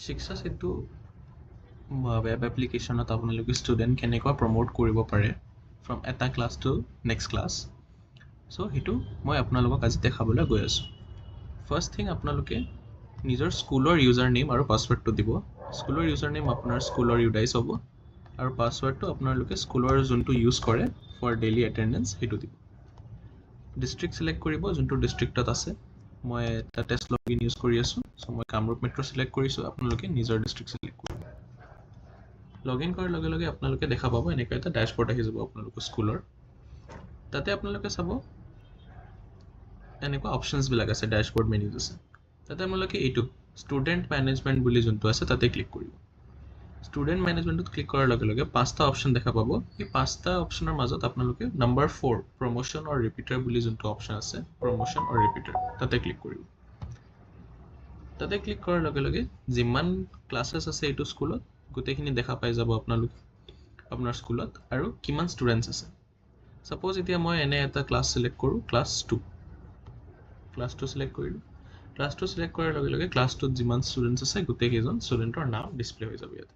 শিক্ষা সেতু ৱেব এপ্লিকেশ্যনত আপোনালোকে ষ্টুডেণ্ট কেনেকুৱা প্ৰমোট কৰিব পাৰে ফ্ৰম এটা ক্লাছ টু নেক্সট ক্লাছ। চ' সেইটো মই আপোনালোকক আজি দেখাবলৈ গৈ আছোঁ। ফাৰ্ষ্ট থিং আপোনালোকে নিজৰ স্কুলৰ ইউজাৰ নেম আৰু পাছৱৰ্ডটো দিব। স্কুলৰ ইউজাৰ নেম আপোনাৰ স্কুলৰ ইউডাইছ হ'ব আৰু পাছৱৰ্ডটো আপোনালোকে স্কুলৰ যোনটো ইউজ কৰে ফৰ ডেইলি এটেণ্ডেঞ্চ সেইটো দিব। ডিষ্ট্ৰিক্ট চিলেক্ট কৰিব যোনটো ডিষ্ট্ৰিক্টত আছে। মই এটা টেষ্ট লগইন ইউজ কৰি আছোঁ, চ' মই কামৰূপ মেট্ৰ' চিলেক্ট কৰিছোঁ। আপোনালোকে নিজৰ ডিষ্ট্ৰিক্ট চিলেক্ট কৰিব। লগইন কৰাৰ লগে লগে আপোনালোকে দেখা পাব এনেকুৱা এটা ডেশ্ববৰ্ড আহি যাব আপোনালোকৰ স্কুলৰ। তাতে আপোনালোকে চাব এনেকুৱা অপশ্যনছবিলাক আছে, ডেশ্ববৰ্ড মেনুজ আছে। তাতে আপোনালোকে এইটো ষ্টুডেণ্ট মেনেজমেণ্ট বুলি যোনটো আছে তাতে ক্লিক কৰিব। ষ্টুডেণ্ট মেনেজমেণ্টত ক্লিক কৰাৰ লগে লগে 5টা অপশ্যন দেখা পাব। এই 5টা অপশ্যনৰ মাজত আপোনালোকে নম্বৰ 4 প্ৰমোশ্যন অৰ ৰিপিটাৰ বুলি যোনটো অপশ্যন আছে, প্ৰমোশ্যন অৰ ৰিপিটাৰ তাতে ক্লিক কৰিব। তাতে ক্লিক কৰাৰ লগে লগে যিমান ক্লাছেছ আছে এইটো স্কুলত গোটেইখিনি দেখা পাই যাব আপোনালোকে আপোনাৰ স্কুলত আৰু কিমান ষ্টুডেণ্টছ আছে। ছাপ'জ এতিয়া মই এনে এটা ক্লাছ চিলেক্ট কৰোঁ, ক্লাছ 2 চিলেক্ট কৰিলোঁ। ক্লাছ 2 চিলেক্ট কৰাৰ লগে লগে ক্লাছ 2ত যিমান ষ্টুডেণ্টছ আছে গোটেইকেইজন ষ্টুডেণ্টৰ নাম ডিছপ্লে হৈ যাব ইয়াতে।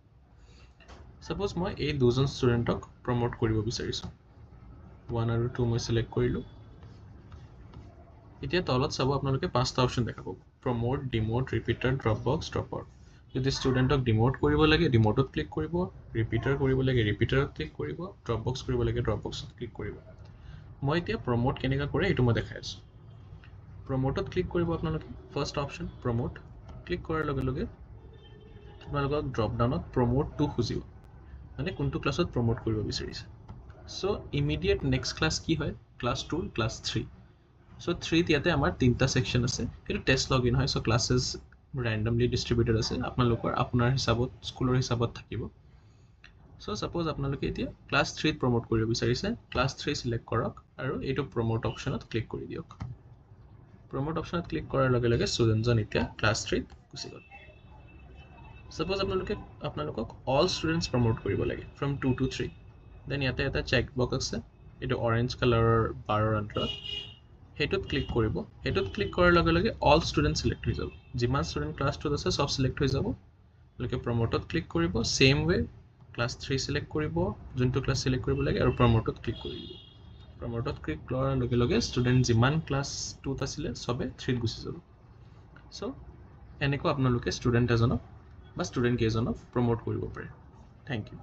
ছাপ'জ মই এই দুজন ষ্টুডেণ্টক প্ৰমোট কৰিব বিচাৰিছোঁ, 1 আৰু 2 মই চিলেক্ট কৰিলোঁ। এতিয়া তলত চাব আপোনালোকে 5টা অপশ্যন দেখা পাব, promote, demote, repeater, drop box, drop out. যদি ষ্টুডেণ্টক ডিমোট কৰিব লাগে ডিমোটত ক্লিক কৰিব, ৰিপিটাৰ কৰিব লাগে ৰিপিটাৰত ক্লিক কৰিব, ড্ৰপ বক্স কৰিব লাগে ড্ৰপ বক্সত ক্লিক কৰিব। মই এতিয়া প্ৰমোট কেনেকৈ কৰে এইটো মই দেখাই আছোঁ। প্ৰমোটত ক্লিক কৰিব আপোনালোকে, ফাৰ্ষ্ট অপশ্যন প্ৰমোট। ক্লিক কৰাৰ লগে লগে আপোনালোকক ড্ৰপ ডাউনত প্ৰমোট টু খুজিব, মানে কোনটো ক্লাছত প্ৰমোট কৰিব বিচাৰিছে। চ' ইমিডিয়েট নেক্সট ক্লাছ কি হয়, ক্লাছ 2 ক্লাছ 3। চ' 3ত ইয়াতে আমাৰ 3টা ছেকশ্যন আছে। সেইটো টেষ্ট লগইন হয়, চ' ক্লাছেছ ৰেণ্ডমলি ডিষ্ট্ৰিবিউটেড আছে, আপোনাৰ হিচাপত স্কুলৰ হিচাপত থাকিব। চ' ছাপ'জ আপোনালোকে এতিয়া ক্লাছ 3ত প্ৰমোট কৰিব বিচাৰিছে, ক্লাছ 3 চিলেক্ট কৰক আৰু এইটো প্ৰমোট অপশ্যনত ক্লিক কৰি দিয়ক। প্ৰমোট অপশ্যনত ক্লিক কৰাৰ লগে লগে ষ্টুডেণ্টজন এতিয়া ক্লাছ 3ত গুচি গ'ল। ছাপ'জ আপোনালোকক অল ষ্টুডেণ্টছ প্ৰমোট কৰিব লাগে ফ্ৰম 2 to 3, দেন ইয়াতে এটা চেক বক্স আছে, এইটো অৰেঞ্জ কালাৰৰ বাৰৰ আণ্ডাৰত, সেইটোত ক্লিক কৰিব। সেইটোত ক্লিক কৰাৰ লগে লগে অল ষ্টুডেণ্ট চিলেক্ট হৈ যাব, যিমান ষ্টুডেণ্ট ক্লাছ 2ত আছে চব চিলেক্ট হৈ যাব। আপোনালোকে প্ৰমোটত ক্লিক কৰিব, ছেইম ৱে ক্লাছ 3 চিলেক্ট কৰিব, যোনটো ক্লাছ চিলেক্ট কৰিব লাগে আৰু প্ৰমোটত ক্লিক কৰি দিব। প্ৰমোটত ক্লিক কৰাৰ লগে লগে ষ্টুডেণ্ট যিমান ক্লাছ 2ত আছিলে চবে 3ত গুচি যাব। চ' এনেকুৱা আপোনালোকে ষ্টুডেণ্ট এজনক বা ষ্টুডেণ্ট কেইজনক প্ৰমোট কৰিব পাৰে। Thank U.